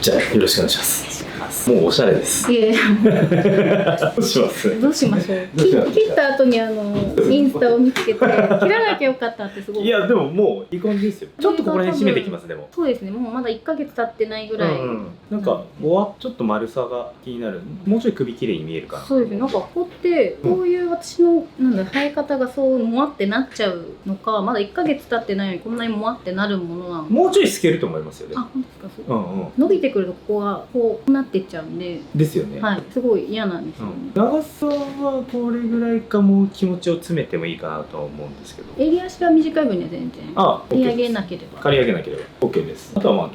じゃあよろしくお願いします。もうおしゃれです。いやいやどうします？どうしましょう。切った後にインスタを見つけて切らなきゃよかったってすごい。いやでももういい感じですよ。ちょっとここら辺締めてきます。でもそうですね。もうまだ1ヶ月経ってないぐらい。なんかちょっと丸さが気になる。もうちょい首綺麗に見えるかな。そうですね。なんかここってこういう私の生え方がそうもわってなっちゃうのか、まだ1ヶ月経ってないのにこんなにもわってなるものなのか。もうちょい透けると思いますよね。あ、本当ですか。伸びてくるとここがこうなってっちゃうんで。ですよね。はい。すごい嫌なんですよね。長さはこれぐらいか、もう気持ちを詰めてもいいかなとは思うんですけど。襟足が短い分には全然。刈り上げなければ。刈り上げなければ OK です。あとはこ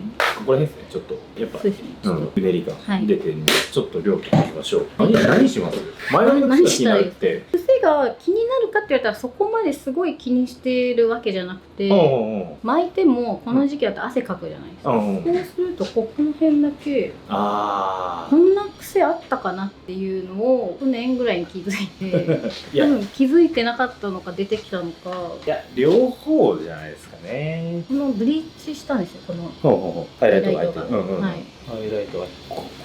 こら辺ですね。ちょっとやっぱそうですね。うねりが出てるんで、ちょっと量取っていきましょう。何します？前髪の癖が気になるって。癖が気になるかって言われたらそこまですごい気にしてるわけじゃなくて、巻いてもこの時期だと汗かくじゃないですか。そうするとこの辺だけこんな癖あったかなっていうのを去年ぐらいに気づいて多分気づいてなかったのか出てきたのか。いや両方じゃないですかね。このブリーチしたんですよ、このハイライトが入ってる。はい、ハイライトが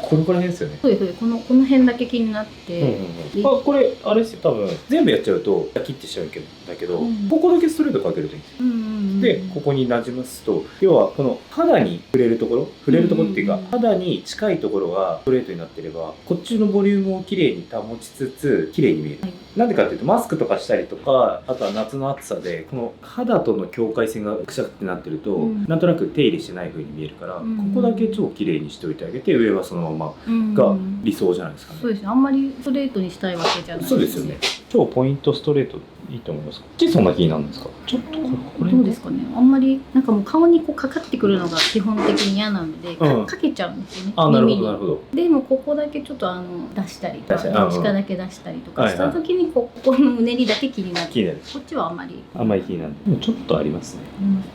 これ辺ですよね。そうです。この辺だけ気になって、これあれですよ。多分全部やっちゃうと切ってしちゃうんだけど、ここだけストレートかけるといいんですよ。でここになじますと、要はこの肌に触れるところっていうか、肌に近いところがストレートになってれば、こっちのボリュームをきれいに保ちつつ綺麗に見える。なんでかっていうと、マスクとかしたりとか、あとは夏の暑さでこの肌との境界線がくしゃってなってると、なんとなく手入れしてない風に見えるから、ここだけ超綺麗にしておいてあげて、上はそのままが理想じゃないですかね。そうですね。あんまりストレートにしたいわけじゃない。そうですよね。超ポイントストレートいいと思います。そんな気になるんですか？ちょっとこれどうですかね。あんまりなんかもう顔にこうかかってくるのが基本的に嫌なので、かけちゃうんですよね。あ、なるほどなるほど。でもここだけちょっと出したりとか、下だけ出したりとかした時にここのうねりだけ気になる。こっちはあんまり気になる。でもちょっとありますね。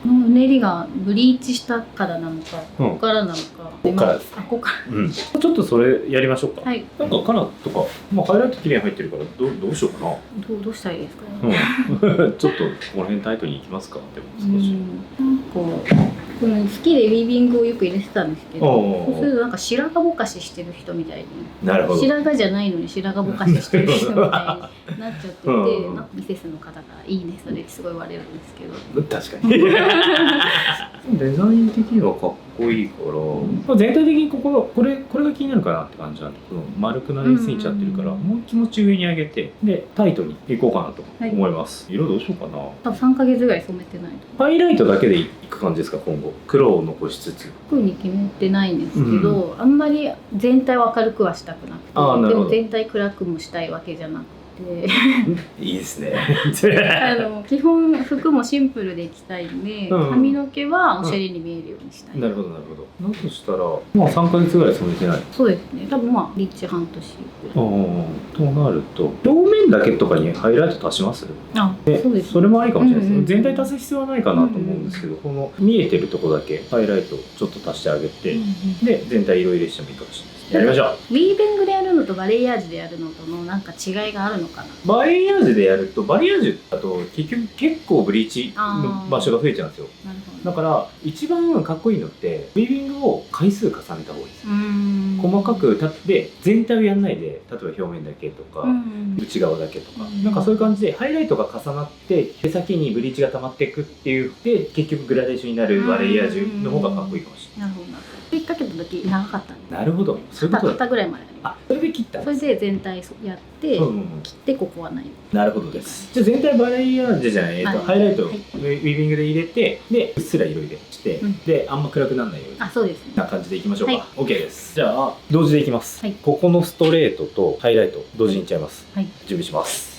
このうねりがブリーチしたからなのか、ここからなのか。ここからです。ここから。ちょっとそれやりましょうか。はい。なんかカラーとか、ハイライト綺麗に入ってるからどうしようかな。どうしたらいいですかね。ちょっとこの辺タイトにいきますか。でも少し。好きでウィービングをよく入れてたんですけど、そうするとなんか白髪ぼかししてる人みたいに、白髪じゃないのに白髪ぼかししてる人みたいになっちゃってて、ミセスの方がいいね、それすごい言われるんですけど。確かに。デザイン的にはかっこいいから、全体的にこれが気になるかなって感じなんで、丸くなりすぎちゃってるから、もう気持ち上に上げて、でタイトにいこうかなと思います。色どうしようかな。多分3ヶ月ぐらい染めてないと。ハイライトだけでいく感じですか、今後。黒を残しつつ。特に決めてないんですけど、あんまり全体を明るくはしたくなくて、でも全体暗くもしたいわけじゃなくて。いいですね。基本服もシンプルでいきたいんで、髪の毛はおしゃれに見えるようにしたい。なるほどなるほど。だとしたら3ヶ月ぐらい染めてない。そうですね。多分リッチ半年。となると表面だけとかにハイライト足します？そうです。それもありかもしれないですね。全体足す必要はないかなと思うんですけど、この見えてるとこだけハイライトちょっと足してあげて、で全体色入れしてもいいかもしれない。やりましょう。ウィービングでやるのとバレエヤージュでやるのとのなんか違いがあるのかな。バレエヤージュでやると、バレエヤージュだと結構ブリーチの場所が増えちゃうんですよ。だから一番かっこいいのってウィービングを回数重ねた方がいいです。細かくで全体をやんないで、例えば表面だけとか内側だけとか、なんかそういう感じでハイライトが重なって手先にブリーチが溜まっていくっていうで、結局グラデーションになるバレエヤージュの方がかっこいいかもしれない。なるほど。引っ掛けた時長かったんで。なるほど。そういうことだ。肩ぐらいまでそれで切ったんです。それで全体やって切ってここはない。なるほどです。じゃあ全体バレエヤージュじゃない、ハイライトをウィービングで入れて、でうっすら色入れして、であんま暗くならないように。そうですね。な感じでいきましょうか。OK です。じゃあ同時でいきます。ここのストレートとハイライト同時にいっちゃいます。準備します。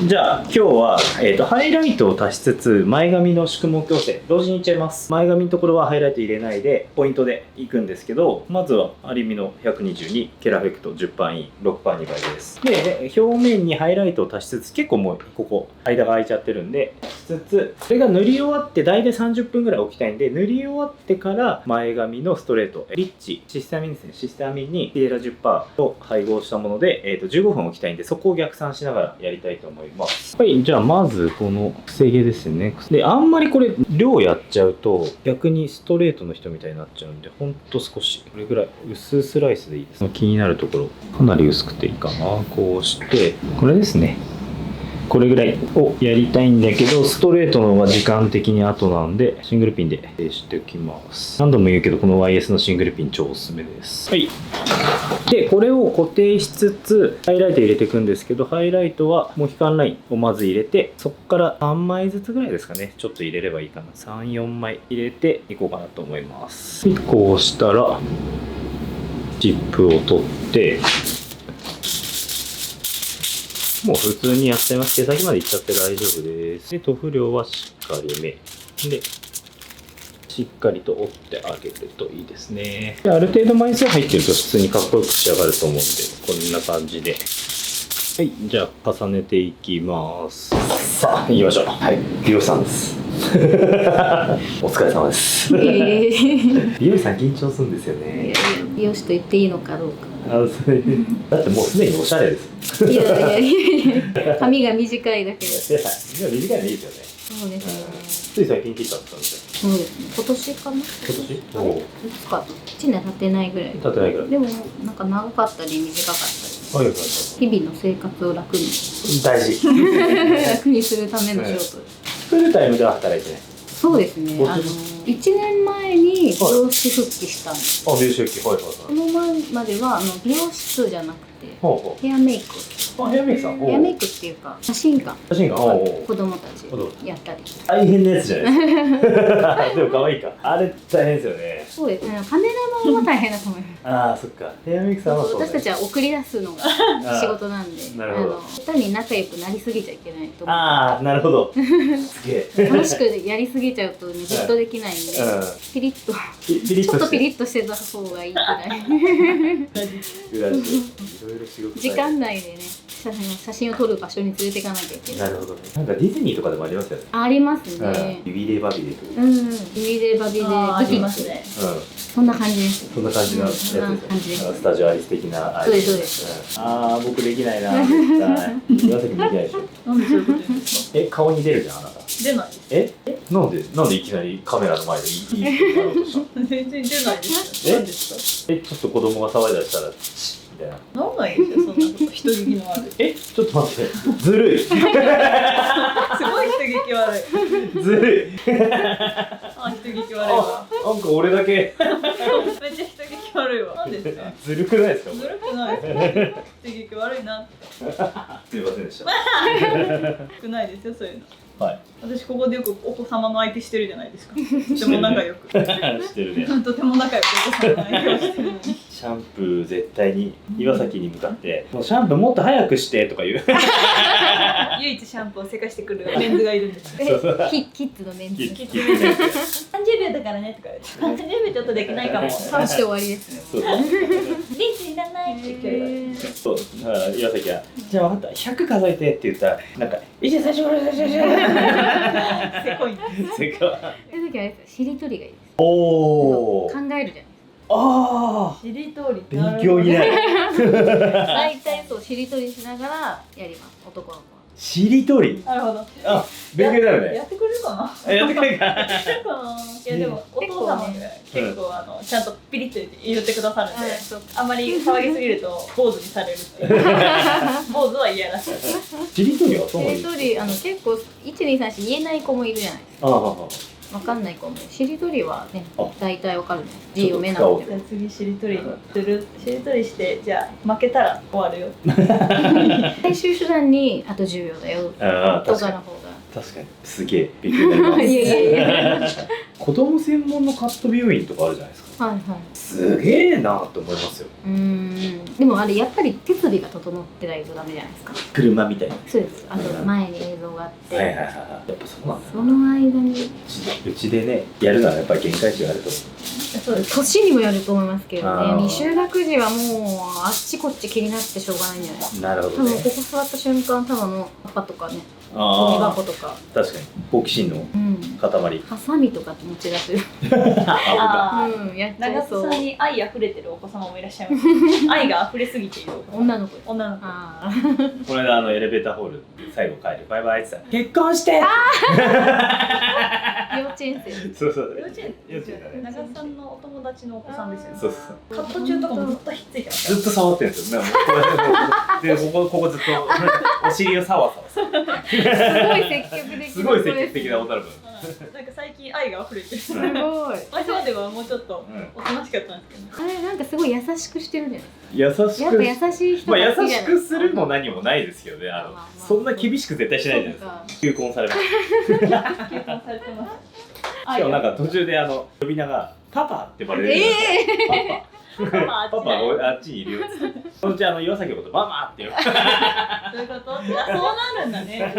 じゃゃあ今日は、ハイライトを足しつつ前髪の宿毛矯正同時にいっちゃいます。前髪のところはハイライト入れないでポイントでいくんですけど、まずはアリミの122ケラフェクト 10% イン 6% 2倍です。で表面にハイライトを足しつつ、結構もうここ間が空いちゃってるんで足しつつ、それが塗り終わって大体30分ぐらい置きたいんで、塗り終わってから前髪のストレートリッチシスタミンですね、シスタミンにピレラ 10% と配合したもので、15分置きたいんで、そこを逆算しながらやりたいと思います。はい、じゃあまずこのくせ毛ですね。であんまりこれ量やっちゃうと逆にストレートの人みたいになっちゃうんで、ほんと少しこれぐらい薄スライスでいいです。気になるところかなり薄くていいかな。こうしてこれですね、これぐらいをやりたいんだけど、ストレートの方が時間的に後なんでシングルピンでしておきます。何度も言うけどこの YS のシングルピン超おすすめです。はい、でこれを固定しつつハイライト入れていくんですけど、ハイライトはモヒカンラインをまず入れて、そこから3枚ずつぐらいですかね、ちょっと入れればいいかな。3、4枚入れていこうかなと思います。こうしたらチップを取って、もう普通にやっちゃいます。手先までいっちゃって大丈夫です。で、塗布量はしっかりめ。で、しっかりと折ってあげるといいですね。で、ある程度枚数入ってると普通にかっこよく仕上がると思うんで、こんな感じで。はい、じゃあ重ねていきます。さあ、行きましょう。はい、美容師さんです。お疲れ様です。美容師さん緊張するんですよね。美容師と言っていいのかどうか。それだってもうすでにおしゃれです。いやいやいや、髪が短いだけで。いや、短いのいいですよね。そうですね。つい最近切ったんですか？そうですね。今年かな。今年？いつか1年経ってないぐらい。経ってないぐらい。でもなんか長かったり短かったり。日々の生活を楽に。大事。楽にするための仕事です。フルタイムでは働いてない。そうですね。1年前に美容師復帰したんです。あ、美容師復帰、はいはいはい。その前までは美容室じゃなくてヘアメイク。ヘアメイクさん。ヘアメイクっていうか写真館。子供たちやったり。大変なやつじゃないですか。でも可愛いか。あれ大変ですよね。そうですね。カメラマンは大変だと思います。ああ、そっか。ヘアメイクさんはそう。私たちは送り出すのが仕事なんで、下手に仲良くなりすぎちゃいけないと思う。ああ、なるほど。すげえ。楽しくやりすぎちゃうとずっとできないんで、ピリッとちょっとピリッとしてた方がいいくらい。時間内でね、写真を撮る場所に連れていかなきゃいけない。なるほどね。なんかディズニーとかでもありますよね。ありますね。指でバビで。指でバビでありますね。そんな感じです。そんな感じのやつです。スタジオアリス的な。そうですそうです。ああ、僕できないな。岩崎できないでしょ。なんでそういうこと言うんですか？顔に出るじゃん、あなた。出ないです。なんでいきなりカメラの前でいいってなろうとしたの？全然出ないですよ。何ですか？ちょっと子供が騒いだりしたらみたいな。なんないですよ、そんなこと人聞きの悪い。ちょっと待って、ずるい。すごい人聞き悪い。ずるい。あ、人聞き悪いわ。なんか俺だけ。めっちゃ人聞き悪いわ。なんですか？ずるくないですか？ずるくないです。人聞き悪いなって。すいませんでした。少ないですよ、そういうの。はい。私ここでよくお子様の相手してるじゃないですか。とても仲良く。してるね。とても仲良くお子様の相手をしてるのに。シャンプー絶対に岩崎に向かってもうシャンプーもっと早くしてとか言う。唯一シャンプーをせかしてくるメンズがいるんです。キッズのメンズ。30秒だからねとか言って。30秒ちょっとできないかも。倒して終わりですね。リンスいらないって言って。そう、だから岩崎はじゃあ分かった、100数えてって言ったらなんか1、最初からせこいんです。せこい。そういう時はしりとりがいいです。おお。考えるじゃないですか。ああ。しりとり。勉強になる。大体そうしりとりしながらやります。男の子は。しりとり。なるほど。あ、勉強になるね。やってくれるかな。やってくれるか。いやでもお父様が結構ちゃんとピリッと言ってくださるんで、あんまり騒ぎすぎると坊主にされるっていう。坊主は嫌らしい。しりとりはそうなんしりとり結構1,2,3,4言えない子もいるじゃないですか。わかんない子もしりとりはね大体わかるね。字読めなくても。じゃあ次しりとりする。しりとりしてじゃあ負けたら終わるよ。最終手段にあと10秒だよとかの方が。確かにすげえ勉強になります。いやいやいや。子供専門のカット美容院とかあるじゃないですか。はいはい。すげえなと思いますよ。でもあれやっぱり設備が整ってないとダメじゃないですか。車みたいな。そうです。あと前に映像があって、はいはいはい。やっぱそうなんだ。その間にうちでねやるならやっぱり限界値があると思う。そうです。年にもよると思いますけどね。あー未就学児はもうあっちこっち気になってしょうがないんじゃないですか。なるほどね。多分ここ座った瞬間、ただのパパとかね、ゴミあ箱とか、確かに好奇心の塊。ハサミとか持ち出す。あやっちゃいそう長津さ。んに愛あふれてるお子様もいらっしゃいます。愛があふれすぎている女の子。女の子。あーこの間エレベーターホール最後帰るバイバイって言ったら結婚して。幼稚園生。そうそう。幼稚園幼稚園だね。長津さんのお友達のお子さんですよね。そうそう。カット中とかもずっとひっついてましたずっと触ってるんですよ。なんかでここずっとお尻をサワサワする。すごい積極的な子です。すごい積極的な小樽君。なんか最近愛があふれてる。すごい。前まではもうちょっとおとなしかったんですけど。あれなんかすごい優しくしてるじゃないですか。優しやっぱ優しい人まあ優が好きじゃないしくするも何もないですけどね。そんな厳しく絶対しないじゃないですか。求婚されます。結婚されてます。しかもなんか途中で呼び名がパパって呼ばれる。パパあっちにいるよ。そのうち岩崎のことママって呼ぶ。どういうこと？そうなるんだね。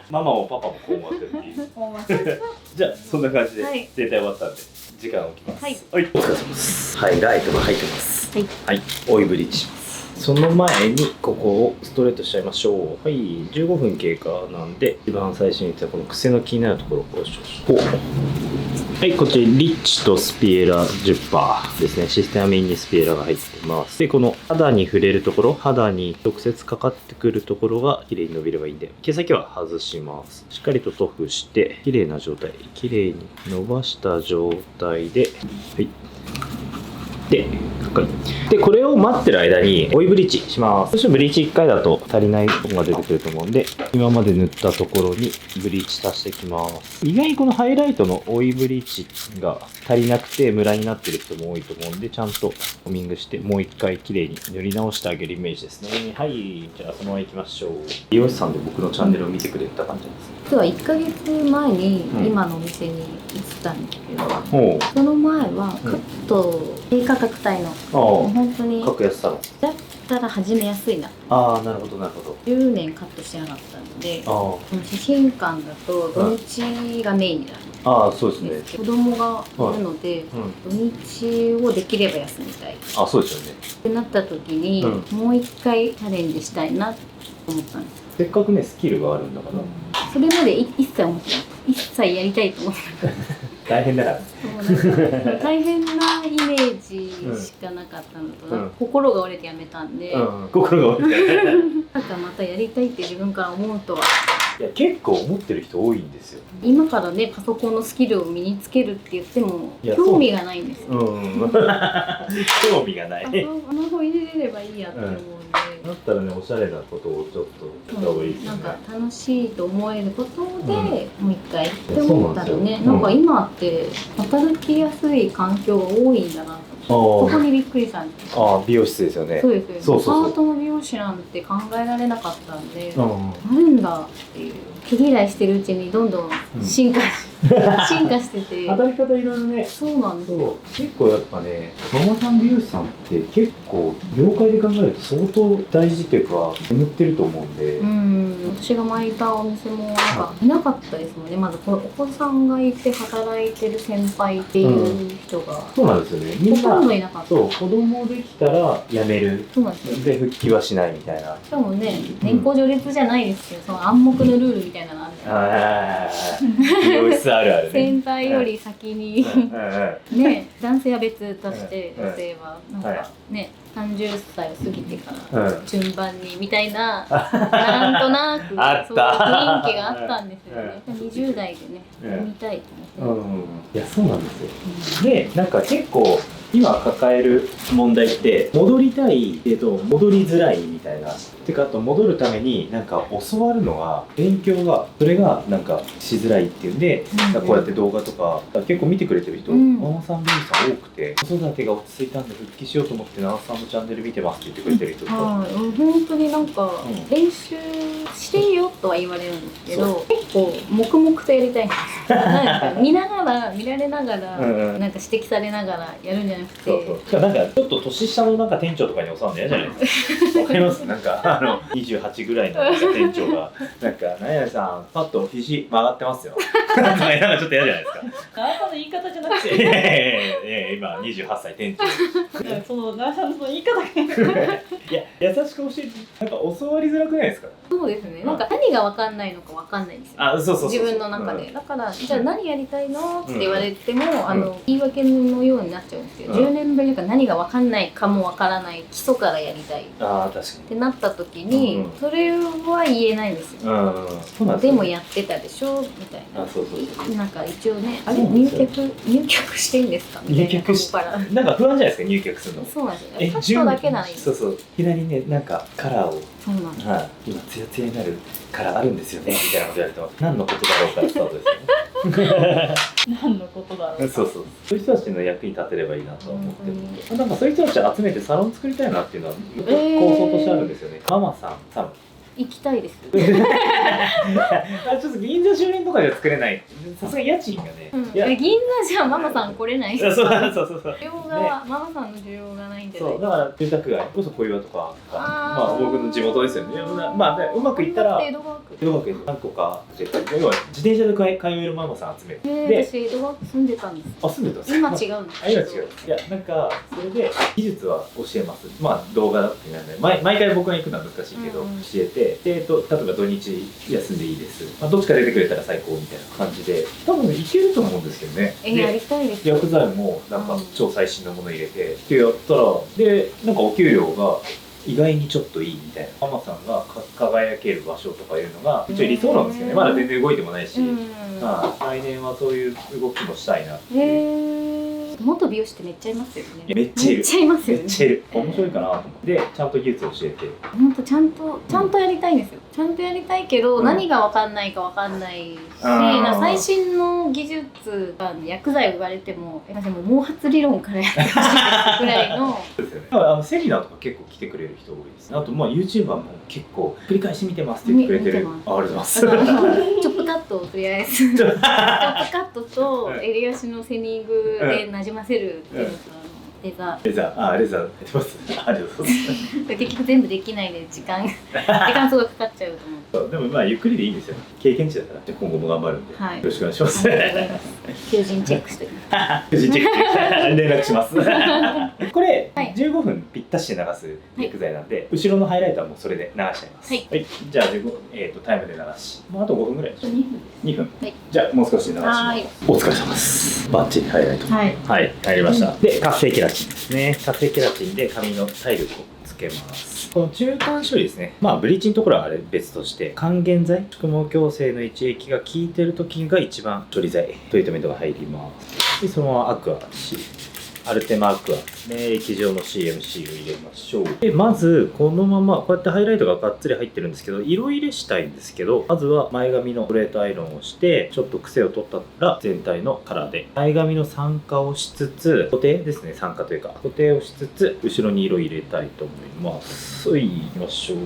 ママもパパもこう思ってるっていう。じゃあそんな感じで全体終わったんで時間を置きます。はい。お疲れ様です。はい、ライトが入ってます。はい。はい、追いブリッジします。その前にここをストレートしちゃいましょう。はい、15分経過なんで一番最初に言ったこの癖の気になるところをはい、こっちリッチとスピエラ 10% ですね。システムメインにスピエラが入ってます。で、この肌に触れるところ、肌に直接かかってくるところが綺麗に伸びればいいんで、毛先は外します。しっかりと塗布して、綺麗な状態、綺麗に伸ばした状態で、はい。で、これを待ってる間に追いブリーチします。そしてブリーチ1回だと足りないところが出てくると思うんで、今まで塗ったところにブリーチ足していきます。意外にこのハイライトの追いブリーチが足りなくてムラになってる人も多いと思うんで、ちゃんとコミングしてもう1回綺麗に塗り直してあげるイメージですね。はい、じゃあそのまま行きましょう。美容師さんで僕のチャンネルを見てくれた感じですね。実は1ヶ月前に今のお店に移ったんですけど、その前はカット低価格帯の本当に格安サロンだったら始めやすいな。ああ、なるほどなるほど。10年カットしてなかったので、写真館だと土日がメインになる。ああ、そうですね。子供がいるので、土日をできれば休みたい。あ、そうですよね。ってなった時に、もう一回チャレンジしたいなと思ったんです。せっかくね、スキルがあるんだから。それまで一切思ってない。一切やりたいと思ってない。大変だから。大変なイメージしかなかったのと、心が折れてやめたんで、心が折れてなんかまたやりたいって自分から思うとは。いや、結構思ってる人多いんですよ。今からね、パソコンのスキルを身につけるって言っても興味がないんですよ。興味がない。スマホ入れれればいいやって思うんで。だったらね、おしゃれなことをちょっとやった方がいいですよね。なんか楽しいと思えることで、もう一回って思ったらね、なんか今って働きやすい環境が多いんだなと。そこにびっくりしたんです。美容室ですよね。そうですよね。パートの美容師なんて考えられなかったんで、あるんだっていう。毛嫌いしてるうちにどんどん進化してて。働き方いろいろね。そうなんですよ。結構やっぱね、ママさん美容師さんって結構業界で考えると相当大事っていうか眠ってると思うんで。私が前いたお店もなんかいなかったですもんね。まずお子さんがいて働いてる先輩っていう人が、そうなんですよね。みんなほとんどいなかった。そう、子供できたら辞める。そうなんですよ。で復帰はしないみたいな。しかもね、年功序列じゃないですけど、その暗黙のルールみたいなのある。美容室あるあるね。先輩より先にね、男性は別として女性はなんかね、30歳を過ぎてから順番にみたいな、なんとなくそういう雰囲気があったんですよね。20代でね、読みたいと思って。いや、そうなんですよ。で、なんか結構今抱える問題って戻りたいけど戻りづらいみたいなってかあと戻るためになんか教わるのが勉強がそれがなんかしづらいっていうんで、こうやって動画とか結構見てくれてる人、ママさん、ベビーさん多くて、子育てが落ち着いたんで復帰しようと思って長瀬さんのチャンネル見てますって言ってくれてる人とか、本当になんか練習してよとは言われるんですけど、結構黙々とやりたいんですよ。なんか見られながらなんか指摘されながらやるんじゃなくて、なんかちょっと年下のなんか店長とかに教わるの嫌じゃないですか。わかります？なんか28ぐらいの店長がなんか何々さんパッと肘曲がってますよ。なんかちょっと嫌じゃないですか。長さんの言い方じゃなくて、今28歳店長。その長さんのその言い方がいや優しく教えてなんか教わりづらくないですか？そうですね。なんか何が分かんないのか分かんないんですよ。自分の中で。だからじゃあ何やりたいのって言われても言い訳のようになっちゃうんですけど、10年ぶりだから何が分かんないかも分からない基礎からやりたいってなった時にそれは言えないんですよ。でもやってたでしょみたいな。なんか一応ね、あれ入局していいんですかみたいな。入局しなんか不安じゃないですか入局するの。そうなんですよ。パッとだけならいい。そうそう。いきなりねなんかカラーを今ツヤツヤになるカラーあるんですよねみたいなこと言われると何のことだろうからスタートですよね。何のことだろう。そういう人たちの役に立てればいいなと思ってる。なんかそういう人たち集めてサロン作りたいなっていうのは構想としてあるんですよね。ママさんサロン。行きたいです。ちょっと銀座周辺とかでは作れない。さすがに家賃がね。銀座じゃママさん来れない。そう。需要がママさんの需要がないんで。そうだから住宅街こそ小岩とかまあ僕の地元ですよね。まあうまくいったら江戸川区何個か要は自転車で通えるママさん集める。私江戸川区住んでたんです。あ住んでたんですか。今違うんです。今違う。いやなんかそれで技術は教えます。まあ動画だってなんで毎回僕が行くのは難しいけど教えて。例えば土日休んでいいです、どっちか出てくれたら最高みたいな感じで多分いけると思うんですけどね。やりたいです。薬剤もなんか超最新のもの入れてってやったらでなんかお給料が意外にちょっといいみたいなママさんが輝ける場所とかいうのが一応理想なんですけどね。まだ全然動いてもないし、来年はそういう動きもしたいなっていう。元美容師ってめっちゃいますよね。めっちゃいる。めっちゃいますよね。めっちゃいる。面白いかなと思ってちゃんと技術を教えて。本当ちゃんとやりたいんですよ。ちゃんとやりたいけど、何が分かんないか分かんないし、最新の技術が薬剤を言われても私も毛髪理論からやってほしいぐらいの。そうですよね。セミナーとか結構来てくれる人多いですね。あとYouTuber も結構繰り返し見てますって言ってくれてる。ありがとうございます。チョップカットをとりあえずチョップカットと襟足のセニングで馴染ませるっていうのと。レザーやってます。ありがとうございます。結局全部できないで時間すごいかかっちゃうと思う。でもまあゆっくりでいいんですよ。経験値だから今後も頑張るんで、よろしくお願いします。求人チェックしておきます。求人チェック連絡します。これ15分ぴったしで流す薬剤なんで、後ろのハイライトはもうそれで流しちゃいます。はい。じゃあタイムで流し。あと5分ぐらい。2分。じゃあもう少しで流します。お疲れ様です。バッチリハイライト。はい。入りました。で活性ケラチンですね。活性ケラチンで髪の体力をつけます。この中間処理ですね。ブリーチのところはあれ別として、還元剤、宿毛矯正の一液が効いてる時が一番処理剤、トリートメントが入ります。で、そのままアクアアルテマアクアですね。液状の CMC を入れましょう。で、まず、このまま、こうやってハイライトががっつり入ってるんですけど、色入れしたいんですけど、まずは前髪のストレートアイロンをして、ちょっと癖を取ったら全体のカラーで、前髪の酸化をしつつ、固定ですね、酸化というか、固定をしつつ、後ろに色入れたいと思います。はい、行きましょう。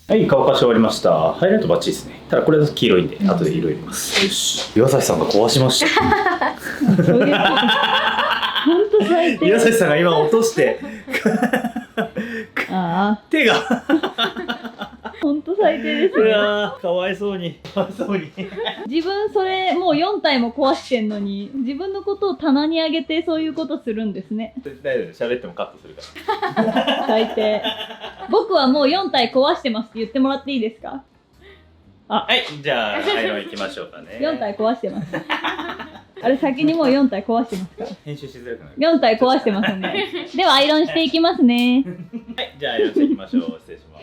はい、乾かし終わりました。ハイライトバッチリですね。ただこれだと黄色いんで、後で色入れます。よし。岩崎さんが壊しました。本当最低。岩崎さんが今落として手が本当最低ですね。うわかわいそうに自分それもう4体も壊してんのに自分のことを棚に上げてそういうことするんですね。大丈夫、喋ってもカットするから最低。僕はもう4体壊してますって言ってもらっていいですか？はい、じゃあアイロン行きましょうかね。4体壊してますあれ先にもう4体壊してますから。編集しづらくなる。4体壊してますね。ではアイロンしていきますね。はい、じゃあアイロンしていきましょう。失礼しま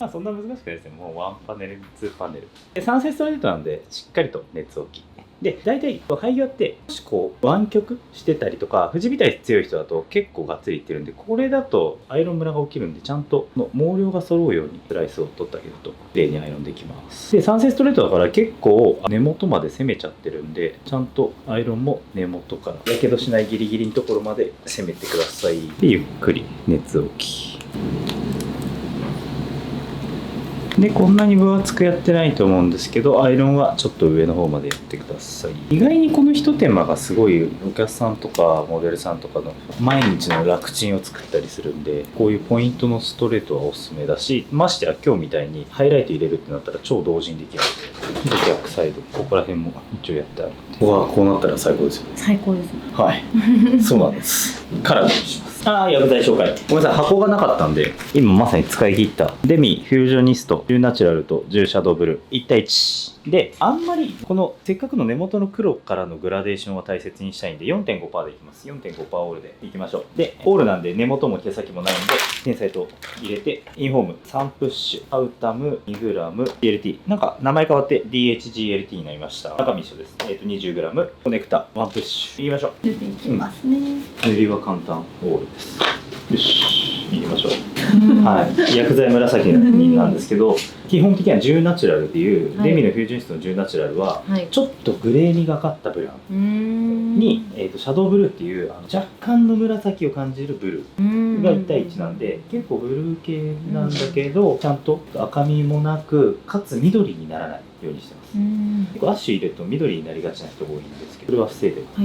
す。そんな難しくないですね。もう1パネル2パネルで3セットレートなんでしっかりと熱を置きで大体生え際ってもしこう湾曲してたりとか藤みたい強い人だと結構がっつりいってるんで、これだとアイロンムラが起きるんで、ちゃんとの毛量が揃うようにスライスを取ってあげると綺麗にアイロンできます。で3センストレートだから結構根元まで攻めちゃってるんで、ちゃんとアイロンも根元からやけどしないギリギリのところまで攻めてください。でゆっくり熱を置きで、こんなに分厚くやってないと思うんですけど、アイロンはちょっと上の方までやってください。意外にこの一手間がすごいお客さんとかモデルさんとかの毎日の楽ちんを作ったりするんで、こういうポイントのストレートはおすすめだし、ましてや今日みたいにハイライト入れるってなったら超同時にできるんで、逆サイドここら辺も一応やってあるんで、ここはこうなったら最高ですよね。最高ですね。はいそうなんです。カラーにします。薬剤紹介。ごめんなさい、箱がなかったんで、今まさに使い切ったデミフュージョニスト10ナチュラルと10シャドーブルー1対1で、あんまりこのせっかくの根元の黒からのグラデーションを大切にしたいんで 4.5% でいきます。 4.5% オールでいきましょう。でオールなんで根元も毛先もないんでテンサイト入れて、インフォーム3プッシュアウタム 2g DLT なんか名前変わって DHGLT になりました。中身一緒です。20g コネクタ1プッシュいきましょう。出ていきますね。塗りは簡単オールです。よし、いきましょう。はい、薬剤紫なんですけど、基本的には10ナチュラルっていう、デミのフュージョニストの10ナチュラルは、ちょっとグレーにがかったブラウンに、シャドーブルーっていう若干の紫を感じるブルーが1対1なんで、結構ブルー系なんだけど、ちゃんと赤みもなく、かつ緑にならないようにしてます。結構アッシュ入れると緑になりがちな人が多いんですけど、それは防いでます。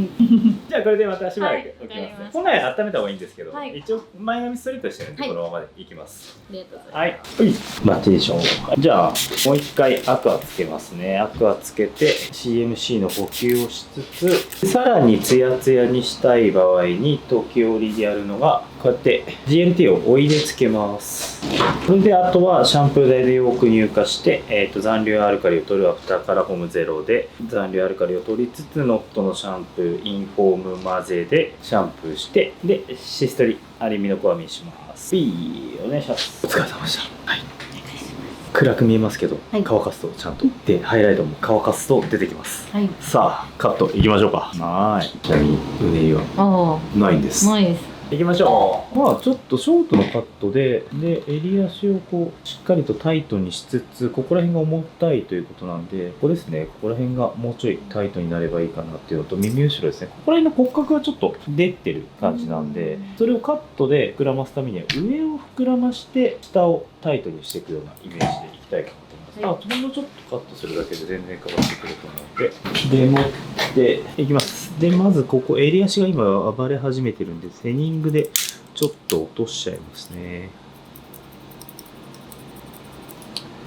じゃあこれでまたしばらく置きます。本来は温めた方がいいんですけど、一応前髪ストレートしてるんでこのままでいきます。ありがとうございます。はい、バッチリでしょう。じゃあもう一回アクアつけますね。アクアつけて CMC の補給をしつつ、さらにツヤツヤにしたい場合に時折やるのがこうやって GLT をおいでつけます。それであとはシャンプー台でよく乳化して、残留アルカリを取るアフターカラーフォームゼロで残留アルカリを取りつつ、ノットのシャンプーインフォーム混ぜでシャンプーして、でシストリアルミのコアミします。お願いします。お疲れ様でした。はい、暗く見えますけど、乾かすとちゃんとで、ハイライトも乾かすと出てきます。さあカットいきましょうか。はい、ちなみにうねりはないんです。ないです。いきましょう。まあちょっとショートのカットで襟足をこうしっかりとタイトにしつつ、ここら辺が重たいということなんで、ここですね、ここら辺がもうちょいタイトになればいいかなっていうのと、耳後ろですね、ここら辺の骨格がちょっと出てる感じなんで、それをカットで膨らますためには上を膨らまして下をタイトにしていくようなイメージでいきたいかなと思います。ほんのちょっとカットするだけで全然変わってくると思うので、で持っていきます。でまずここ襟足が今暴れ始めてるんで、セニングでちょっと落としちゃいますね。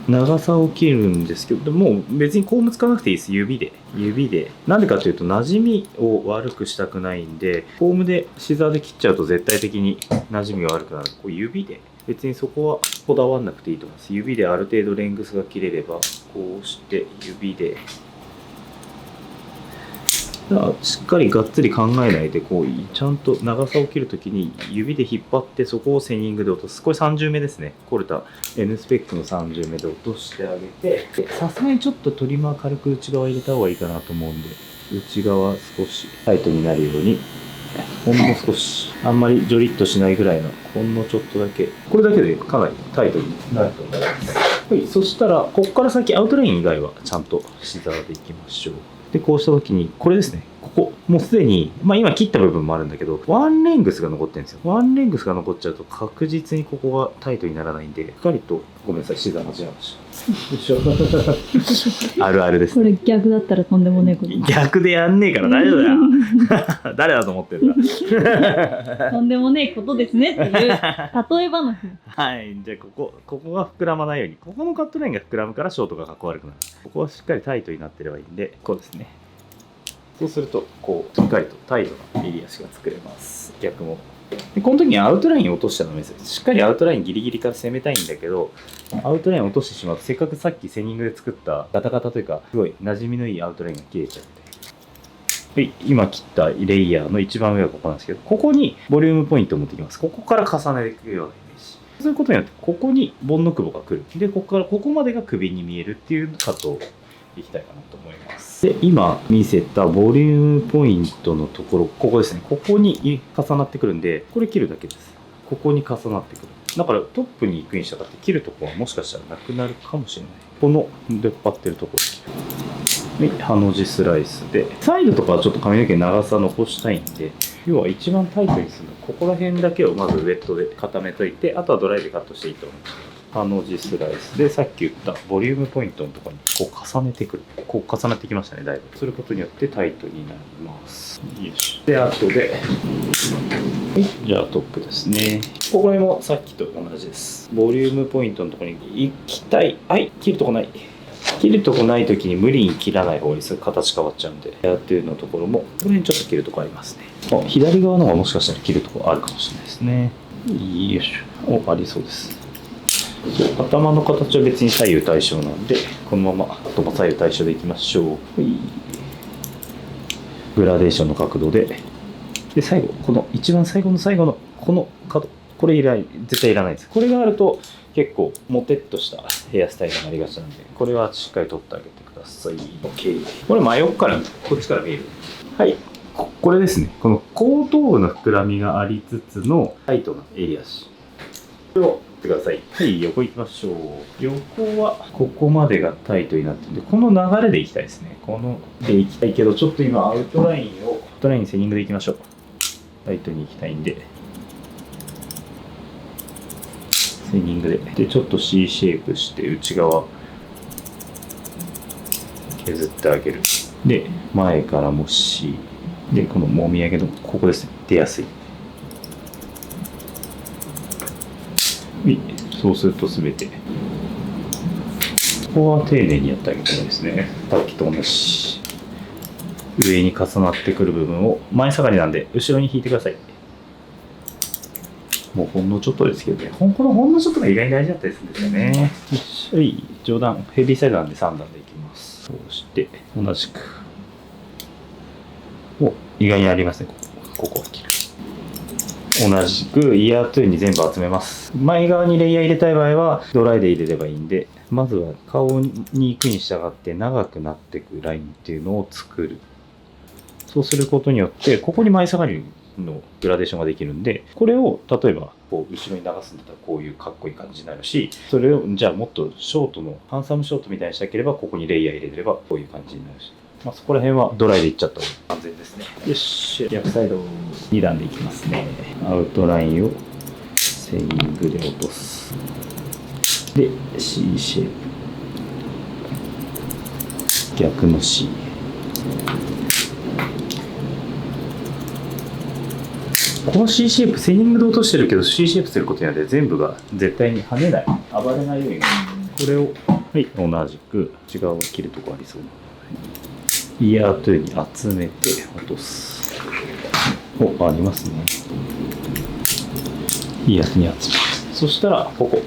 長さを切るんですけど、もう別にコーム使わなくていいです。指でなんでかというと馴染みを悪くしたくないんで、コームでシザーで切っちゃうと絶対的に馴染みが悪くなる。こう指で別にそこはこだわんなくていいと思います。指である程度レングスが切れれば、こうして指でしっかりがっつり考えないで、こうちゃんと長さを切るときに指で引っ張って、そこをセニングで落とす。これ30目ですね。コルタ N スペックの30目で落としてあげて、さすがにちょっとトリマー軽く内側入れた方がいいかなと思うんで、内側少しタイトになるように、ほんの少し、あんまりジョリッとしないぐらいの、ほんのちょっとだけ、これだけでかなりタイトになると思います。はい、そしたらここから先アウトライン以外はちゃんとシザーでいきましょう。でこうした時にこれですね、ここもうすでに、今切った部分もあるんだけど、ワンレングスが残ってるんですよ。ワンレングスが残っちゃうと確実にここがタイトにならないんで、しっかりと、ごめんなさい、シザー間違えましたあるあるです、これ逆だったらとんでもねえこと。逆でやんねえから大丈夫だよ誰だと思ってるんだとんでもねえことですねっていう例え話はい、じゃあここが膨らまないように、ここのカットラインが膨らむからショートがかっこ悪くなる。ここはしっかりタイトになってればいいんで、こうですね。そうするとこうしっかりとタイトな襟足が作れます。逆もで、この時にアウトラインを落としちゃダメですよ。しっかりアウトラインギリギリから攻めたいんだけど、アウトラインを落としてしまうと、せっかくさっきセニングで作ったガタガタというかすごい馴染みのいいアウトラインが切れちゃって、はい、今切ったレイヤーの一番上はここなんですけど、ここにボリュームポイントを持ってきます。ここから重ねていくようなイメージ。そういうことによってここにボンの久保が来る。でここからここまでが首に見えるっていうカットをいきたいかなと思います。で、今見せたボリュームポイントのところ、ここですね。ここに重なってくるんで、これ切るだけです。ここに重なってくる。だからトップに行くにしたがって切るところはもしかしたらなくなるかもしれない。この出っ張ってるところ。で、ハの字スライスで、サイドとかはちょっと髪の毛長さ残したいんで、要は一番タイトにするのはここら辺だけをまずウェットで固めといて、あとはドライでカットしていいと思います。ハの字スライスで、さっき言ったボリュームポイントのところにこう重ねてくる。こう重なってきましたね、だいぶ。することによってタイトになります。よし。で、あとで、じゃあトップですね。ここもさっきと同じです。ボリュームポイントのところに行きたい。はい、切るとこない。切るとこないときに無理に切らない方がいいです。形変わっちゃうんで。やってるのところも、この辺ちょっと切るとこありますね。左側の方がもしかしたら切るとこあるかもしれないですね。よいしょ。ありそうです。頭の形は別に左右対称なんで、このままあとも左右対称でいきましょう。グラデーションの角度で、で最後この一番最後のこの角、これ絶対いらないです。これがあると結構モテっとしたヘアスタイルになりがちなんで、これはしっかり取ってあげてください。 OK。 これ真横からこっちから見える。はい、これですね。この後頭部の膨らみがありつつのタイトな襟足、これをください。はい、横行きましょう。横はここまでがタイトになってるんで、この流れで行きたいですね。こので行きたいけど、ちょっと今アウトラインセニングで行きましょう。タイトに行きたいんで、セニングでちょっと C シェイプして内側削ってあげる。で、前からも C で、このもみあげのここですね、出やすい。そうすると全て、ここは丁寧にやってあげたいですね。さっきと同じ上に重なってくる部分を前下がりなんで後ろに引いてください。もうほんのちょっとですけどね、このほんのちょっとが意外に大事だったりするんですよね。はい、上段ヘビーサイドなんで3段でいきます。そうして同じく、意外にありますね。ここを切る。同じくイヤートゥーに全部集めます。前側にレイヤー入れたい場合はドライで入れればいいんで、まずは顔に行くに従って長くなっていくラインっていうのを作る。そうすることによってここに前下がりのグラデーションができるんで、これを例えばこう後ろに流すんだったらこういうかっこいい感じになるし、それをじゃあもっとショートのハンサムショートみたいにしたければここにレイヤー入れればこういう感じになるし、そこら辺はドライでいっちゃった方が安全ですね。よし、逆サイド2段でいきますね。アウトラインをセニングで落とす。で C シェイプ、逆の C。この C シェイプ、セニングで落としてるけど C シェイプすることによって全部が絶対に跳ねない、暴れないように、これを、はい、同じく内側を切るとこありそうなイヤートゥーに集めて落とす。ありますね。イヤートゥーに集める。そしたらここ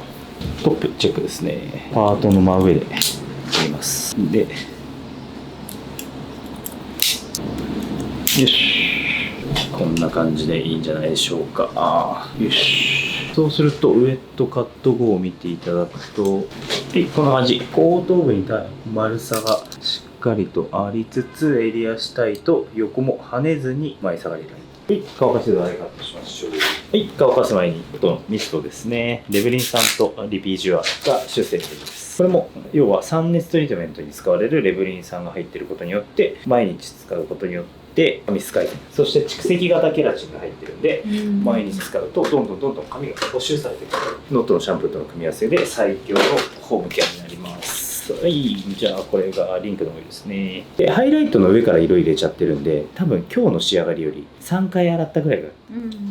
トップチェックですね。パートの真上で切ります。で、よし。こんな感じでいいんじゃないでしょうか。よし。そうするとウエットカット後を見ていただくと、こんな感じ。後頭部に丸さがしっかりとありつつ、襟足タイと横も跳ねずに前下がりライン。はい、乾かしてドライカットしましょう。はい、乾かす前にこのミストですね。レブリン酸とリピージュアが主成分です。これも要は酸熱トリートメントに使われるレブリン酸が入っていることによって、毎日使うことによって髪質改善、そして蓄積型ケラチンが入ってるんで、毎日使うとどんどん髪が補修されていく。ノットのシャンプーとの組み合わせで最強のホームケアになります。はい、じゃあこれがリンクの上ですね。でハイライトの上から色入れちゃってるんで、多分今日の仕上がりより3回洗ったぐらいが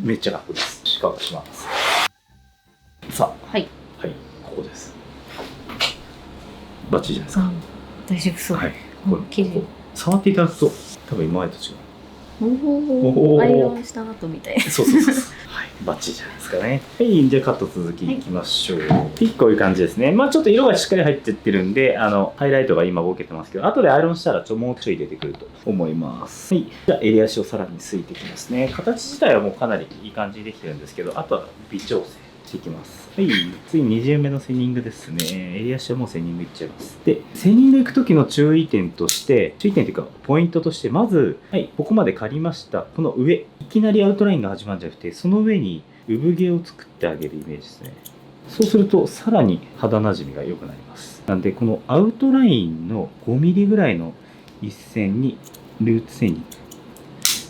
めっちゃ楽です。乾かします。さあ、はい、はい、ここです。バッチリじゃないですか。大丈夫そう。はい、これ触っていただくと多分今までと違う。おお、アイロンした後みたいな。そうはい、バッチリじゃないですかね。はい、じゃあカット続きいきましょう。こういう感じですね。ちょっと色がしっかり入っちゃってるんで、ハイライトが今ボケてますけど、後でアイロンしたらもうちょい出てくると思います。はい、じゃあ襟足をさらにすいていきますね。形自体はもうかなりいい感じにできてるんですけど、あとは微調整。していきます。はい、次2巡目のセニングですね。襟足はもうセニングいっちゃいます。で、セニング行く時の注意点として、注意点というかポイントとして、まず、はい、ここまで刈りました。この上、いきなりアウトラインが始まるんじゃなくて、その上に産毛を作ってあげるイメージですね。そうすると、さらに肌なじみが良くなります。なんで、このアウトラインの5ミリぐらいの一線にルーツセニング。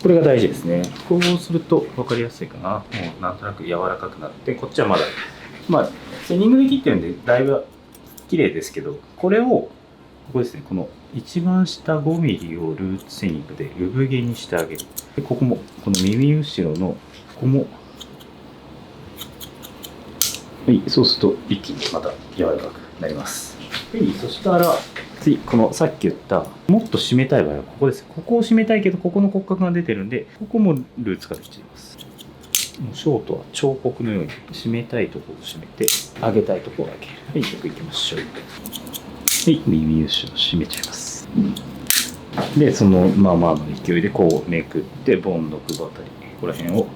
これが大事ですね。こうすると分かりやすいかな。もうなんとなく柔らかくなって、こっちはまだ、まあ、セニングで切ってるんで、だいぶ綺麗ですけど、これを、ここですね、この一番下5ミリをルーツセニングで産毛にしてあげる。で、ここも、この耳後ろの、ここも、はい、そうすると一気にまた柔らかくなります。はい、そしたら、次、このさっき言った、もっと締めたい場合はここです。ここを締めたいけど、ここの骨格が出てるんで、ここもルーツができています。もうショートは彫刻のように締めたいところを締めて、上げたいところを上げる。はい、よくいきましょう。はい、耳後ろ締めちゃいます。で、そのまあまあの勢いでこうめくって、ボンの首あたり、ここら辺を。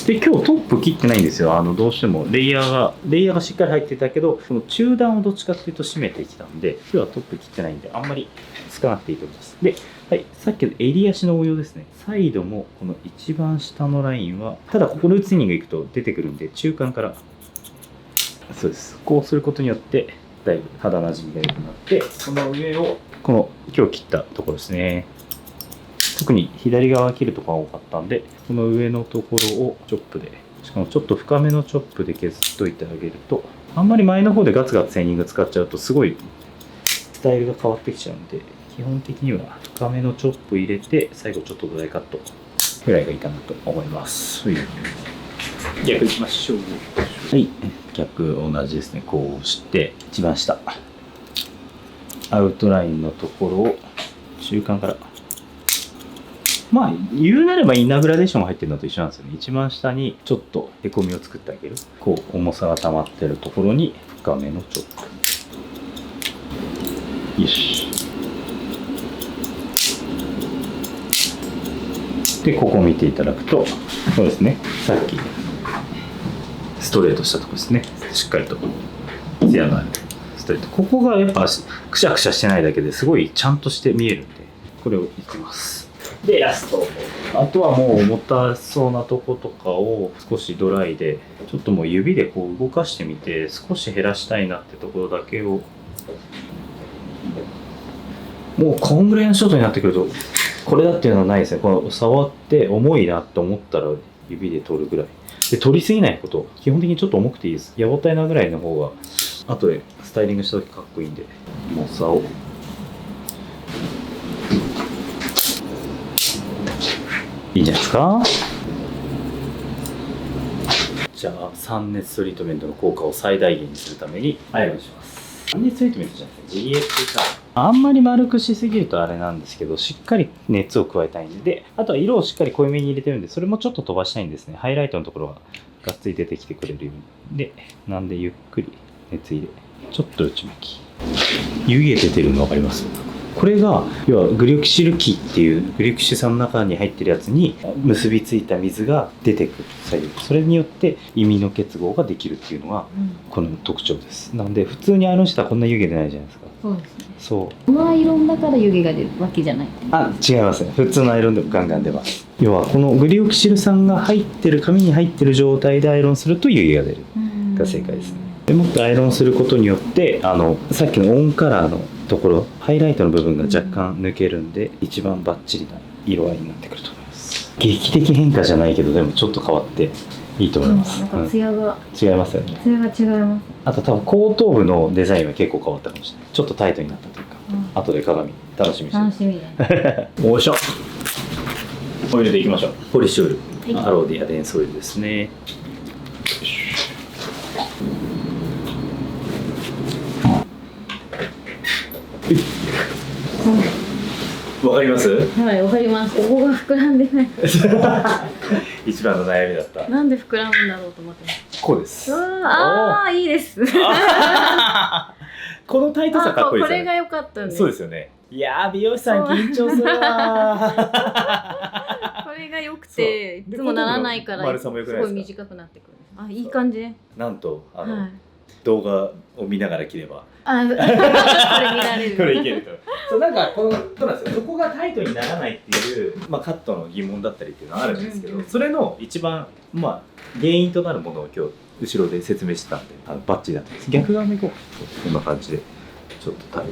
で、今日トップ切ってないんですよ。どうしてもレイヤーがしっかり入ってたけど、その中段をどっちかっていうと締めてきたんで、今日はトップ切ってないんで、あんまりつかなくていいと思います。で、はい、さっきの襟足の応用ですね。サイドもこの一番下のラインは、ただここルーツセニングいくと出てくるんで、中間から、そうです。こうすることによって、だいぶ肌なじみが良くなって、その上を、この今日切ったところですね。特に左側切るところが多かったんで、この上のところをチョップで、しかもちょっと深めのチョップで削っといてあげると、あんまり前の方でガツガツセーニング使っちゃうとすごいスタイルが変わってきちゃうんで、基本的には深めのチョップ入れて、最後ちょっとドライカットぐらいがいいかなと思います。逆いきましょう。はい、逆同じですね。こうして、一番下。アウトラインのところを中間から、まあ、言うなればインナーグラデーションが入ってるのと一緒なんですよね。一番下にちょっとへこみを作ってあげる。こう、重さが溜まってるところに深めのチョップ。よし。で、ここを見ていただくと、そうですね。さっき、ストレートしたところですね。しっかりと、ツヤのあるストレート。ここがやっぱ、くしゃくしゃしてないだけですごいちゃんとして見えるんで、これをいきます。で、ラスト。あとはもう重たそうなとことかを少しドライで、ちょっともう指でこう動かしてみて、少し減らしたいなってところだけを、もうこんぐらいのショットになってくると、これだっていうのはないですね。この触って重いなって思ったら指で取るぐらい。で、取りすぎないこと。基本的にちょっと重くていいです。やぼたいなぐらいの方が、後でスタイリングした時かっこいいんで、重さを。いいんじゃないですか。じゃあ3熱トリートメントの効果を最大限にするためにアイロンします。3熱トリートメントじゃなくて GFT か。あんまり丸くしすぎるとあれなんですけど、しっかり熱を加えたいんで、あとは色をしっかり濃いめに入れてるんで、それもちょっと飛ばしたいんですね。ハイライトのところはがっつり出てきてくれるように。で、なんでゆっくり熱入れ、ちょっと内巻き。湯気出てるの分かります？これが要はグリオキシル基っていうグリオキシ酸の中に入ってるやつに結びついた水が出てくる作用、それによって意味の結合ができるっていうのがこの特徴です。なので普通にアイロンしたらこんな湯気出ないじゃないですか。そうですね。そう。このアイロンだから湯気が出るわけじゃない。あ、違いますね。普通のアイロンでもガンガン出ます。要はこのグリオキシル酸が入ってる紙に入ってる状態でアイロンすると湯気が出るが正解ですね。でもっとアイロンすることによってさっきのオンカラーのところハイライトの部分が若干抜けるんで、一番バッチリな色合いになってくると思います。劇的変化じゃないけどでもちょっと変わっていいと思います。なんかツヤが、違いますよね。ツヤが違います。あと多分後頭部のデザインは結構変わったかもしれない。ちょっとタイトになったというか、後で鏡楽しみにして楽しみね。おいしょ。オイルでいきましょう。ポリッシュオイル、アローディアデンスオイルですね。わかります？はい、わかります。ここが膨らんでない。一番の悩みだった。なんで膨らむんだろうと思ってます。こうです。ああ、いいです。このタイトさかっこいいですよね。これが良かったんです。そうですよね。いやー、美容師さん緊張するわー。これが良くていつもならないから丸さんも良くすごいないですか？短くなってくる。あ、いい感じね。なんとはい。動画を見ながら切ればあ、これ見られる。これいけると。そうなんかこのそうなんですよ。そこがタイトにならないっていうカットの疑問だったりっていうのはあるんですけど、それの一番原因となるものを今日後ろで説明してたんで、バッチリだったんです。逆側も行こう。こんな感じでちょっと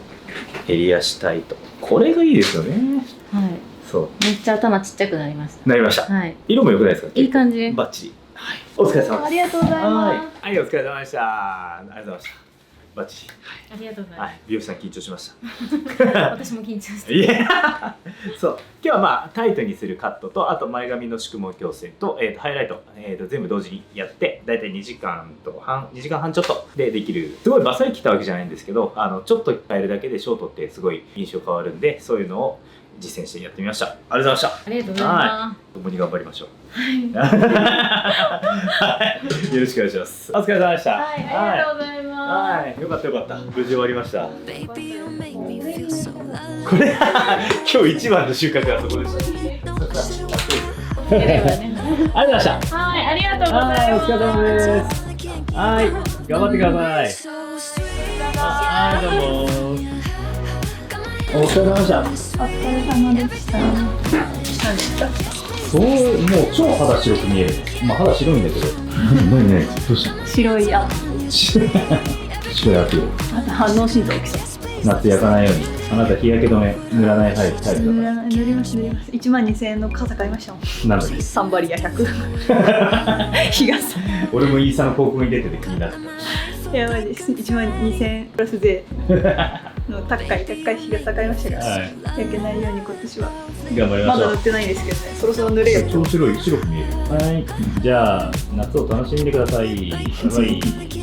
襟足タイト。これがいいですよね。はい。そう。めっちゃ頭ちっちゃくなりました。なりました。はい。色も良くないですか？いい感じ。バッチリ。はい。お疲れ様です。ありがとうございます。はい、お疲れ様でした。ありがとうございました。バッチリ。ありがとうございはます。い、美容師さん緊張しました。私も緊張して。いや、そう今日はタイトにするカットとあと前髪の宿毛矯正と、ハイライト、全部同時にやってだいたい2時間半ちょっとでできる。すごいバッサリ切ったわけじゃないんですけど、ちょっと変えるだけでショートってすごい印象変わるんで、そういうのを実践してやってみました。ありがとうございました。ありがとうございます。共に頑張りましょう。はい。よろしくお願いします。お疲れ様でした。はい、ありがとうございます。はい、よかったよかった。無事終わりました。こ Baby, you make me feel so alive. れ今日一番の収穫はそこでした。やればね。ありがとうございました。はい、ありがとうございます。はい、お疲れ様です。はい、頑張ってください。 So sweet. はい、どうも。お疲れ様でした。お疲れ様でした。何ですか？そう、もう超肌白く見える。肌白いんだけど。何どうした？白いや。白いアピール。また反応心臓起きそう。夏焼かないように。あなた日焼け止め塗らないタイプだから。塗ります。12000円の傘買いましたもん。なんだっけ？サンバリア100。日傘。俺もインスタの広告に出てて気になってた。いやばいです。12000円プラス税の高い日傘買いましたから、はい焼けないように今年は。頑張りましょうまだ塗。ってないんですけどね。そろそろ塗れよ。超白く見える。はい、じゃあ夏を楽しんでください。バイバイ。